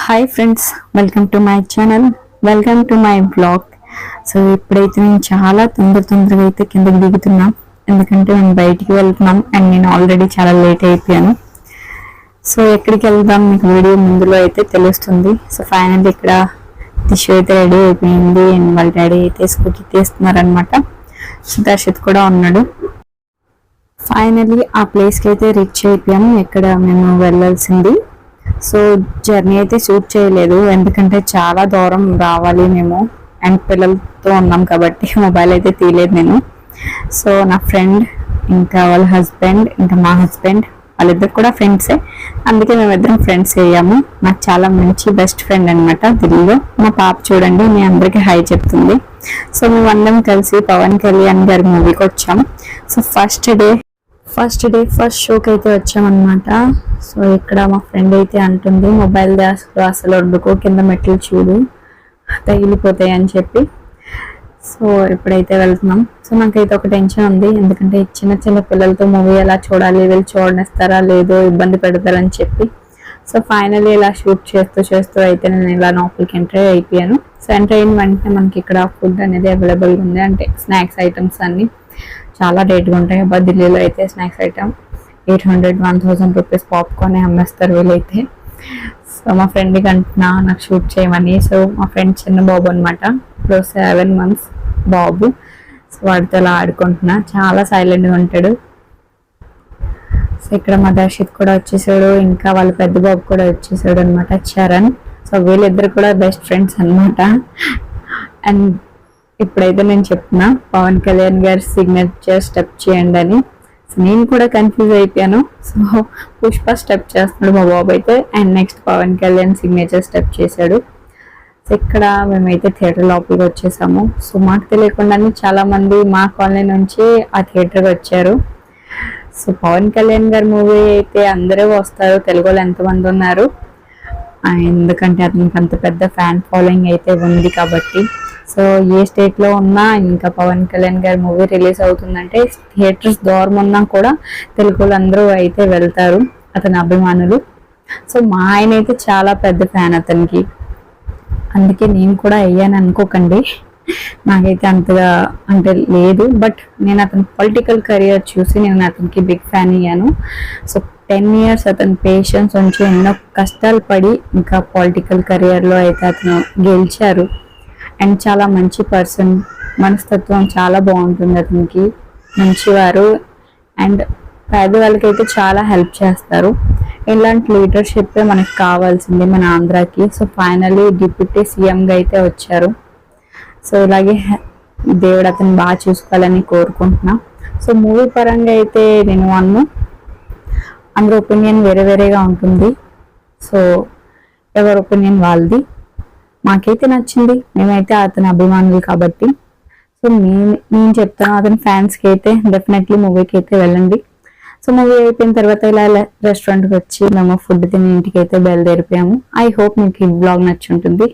Hi friends, welcome to my channel, welcome to my blog. So ఇప్పుడైతే నేను చాలా తొందరగా అయితే కిందకి దిగుతున్నాం, ఎందుకంటే మేము బయటికి వెళ్తున్నాం అండ్ నేను ఆల్రెడీ చాలా లేట్ అయిపోయాను. సో ఎక్కడికి వెళ్దాం మీకు వీడియో ముందులో అయితే తెలుస్తుంది. సో ఫైనల్ ఇక్కడ టిష్యూ అయితే రెడీ అయిపోయింది అండ్ వాళ్ళ డాడీ అయితే స్కూటీ తీస్తున్నారనమాట. సో దర్శిత్ కూడా ఉన్నాడు. ఫైనల్లీ ఆ ప్లేస్కి అయితే రీచ్ అయిపోయాము, ఎక్కడ మేము వెళ్ళాల్సింది. సో జర్నీ అయితే షూట్ చేయలేదు, ఎందుకంటే చాలా దూరం రావాలి మేము అండ్ పిల్లలతో ఉన్నాం కాబట్టి మొబైల్ అయితే తీయలేదు నేను. సో నా ఫ్రెండ్ ఇంకా వాళ్ళ హస్బెండ్ ఇంకా మా హస్బెండ్ వాళ్ళిద్దరు కూడా ఫ్రెండ్సే, అందుకే మేమిద్దరం ఫ్రెండ్స్ అయ్యాము. నాకు చాలా మంచి బెస్ట్ ఫ్రెండ్ అనమాట ఢిల్లీలో. మా పాప చూడండి మీ అందరికీ హై చెప్తుంది. సో మేమందరం కలిసి పవన్ కళ్యాణ్ గారి మూవీకి వచ్చాం. సో ఫస్ట్ షోకి అయితే వచ్చామన్నమాట. సో ఇక్కడ మా ఫ్రెండ్ అయితే అంటుంది మొబైల్ అసలు వండుకో, కింద మెట్లు చూడు తగిలిపోతాయి అని చెప్పి. సో ఇప్పుడైతే వెళ్తున్నాం. సో నాకైతే ఒక టెన్షన్ ఉంది, ఎందుకంటే చిన్న పిల్లలతో మూవీ ఎలా చూడాలి, వీళ్ళు చూడనిస్తారా లేదో, ఇబ్బంది పెడతారని చెప్పి. సో ఫైనల్లీ ఇలా షూట్ చేస్తూ అయితే నేను ఇలా లోపలికి ఎంటర్ అయిపోయాను. సో ఎంటర్ అయిన వెంటనే మనకి ఇక్కడ ఫుడ్ అనేది అవైలబుల్గా ఉంది, అంటే స్నాక్స్ ఐటమ్స్ అన్ని చాలా రేట్గా ఉంటాయి. అబ్బా ఢిల్లీలో అయితే స్నాక్స్ ఐటమ్ 800-1000 రూపీస్ పాప్కార్న్ అమ్మేస్తారు వీళ్ళైతే. సో మా ఫ్రెండ్కి అంటున్నా నాకు షూట్ చేయమని. సో మా ఫ్రెండ్ చిన్న బాబు అనమాట, ఇప్పుడు 7 months బాబు. సో వాడితో అలా ఆడుకుంటున్నా, చాలా సైలెంట్గా ఉంటాడు. సో ఇక్కడ మా దర్శిత్ కూడా వచ్చేసాడు, ఇంకా వాళ్ళ పెద్ద బాబు కూడా వచ్చేసాడు అనమాట, చరణ్. సో వీళ్ళిద్దరు కూడా బెస్ట్ ఫ్రెండ్స్ అనమాట. అండ్ ఇప్పుడైతే నేను చెప్తున్నా పవన్ కళ్యాణ్ గారి సిగ్నేచర్ స్టెప్ చేయండి అని. సో నేను కూడా కన్ఫ్యూజ్ అయిపోయాను. సో పుష్ప స్టెప్ చేస్తున్నాడు మా బాబు అయితే, and next Pawan Kalyan signature step చేశాడు. సో ఇక్కడ మేమైతే థియేటర్ లోపలికి వచ్చేసాము. సో మాకు తెలియకుండానే చాలా మంది మా కాలనీ నుంచి ఆ థియేటర్కి వచ్చారు. సో పవన్ కళ్యాణ్ గారి మూవీ అయితే అందరూ వస్తారు, తెలుగు వాళ్ళు ఎంతమంది ఉన్నారు, ఎందుకంటే అతనికి అంత పెద్ద ఫ్యాన్ ఫాలోయింగ్ అయితే ఉంది కాబట్టి. సో ఏ స్టేట్లో ఉన్నా ఇంకా పవన్ కళ్యాణ్ గారి మూవీ రిలీజ్ అవుతుందంటే థియేటర్స్ దూరం ఉన్నా కూడా తెలుగు వాళ్ళు అందరూ అయితే వెళ్తారు, అతని అభిమానులు. సో మా ఆయన అయితే చాలా పెద్ద ఫ్యాన్ అతనికి, అందుకే నేను కూడా అయ్యాను అనుకోకండి, నాకైతే అంతగా అంటే లేదు. బట్ నేను అతని పొలిటికల్ కెరియర్ చూసి నేను అతనికి బిగ్ ఫ్యాన్ అయ్యాను. సో 10 years అతని పేషెన్స్ ఉంచి ఎన్నో కష్టాలు పడి ఇంకా పొలిటికల్ కెరియర్లో అయితే అతను గెలిచారు. అండ్ చాలా మంచి పర్సన్, మనస్తత్వం చాలా బాగుంటుంది అతనికి, మంచివారు అండ్ పేదవాళ్ళకైతే చాలా హెల్ప్ చేస్తారు. ఇలాంటి లీడర్షిప్ మనకి కావాల్సింది మన ఆంధ్రాకి. సో ఫైనల్లీ డిప్యూటీ సీఎంగా అయితే వచ్చారు. సో ఇలాగే దేవుడు అతను బాగా చూసుకోవాలని కోరుకుంటున్నా. సో మూవీ పరంగా అయితే నేను అందరి ఒపీనియన్ వేరేగా ఉంటుంది. సో ఎవరి ఒపీనియన్ వాళ్ళది. మాకైతే నచ్చింది, మేమైతే అతని అభిమానులు కాబట్టి. సో నేను చెప్తాను అతని ఫ్యాన్స్కి అయితే డెఫినెట్లీ మూవీకి అయితే వెళ్ళండి. సో మూవీ అయిపోయిన తర్వాత ఇలా రెస్టారెంట్కి వచ్చి మేము ఫుడ్ తిని ఇంటికి అయితే బయలుదేరిపోయాము. ఐ హోప్ మీకు ఈ బ్లాగ్ నచ్చి ఉంటుంది.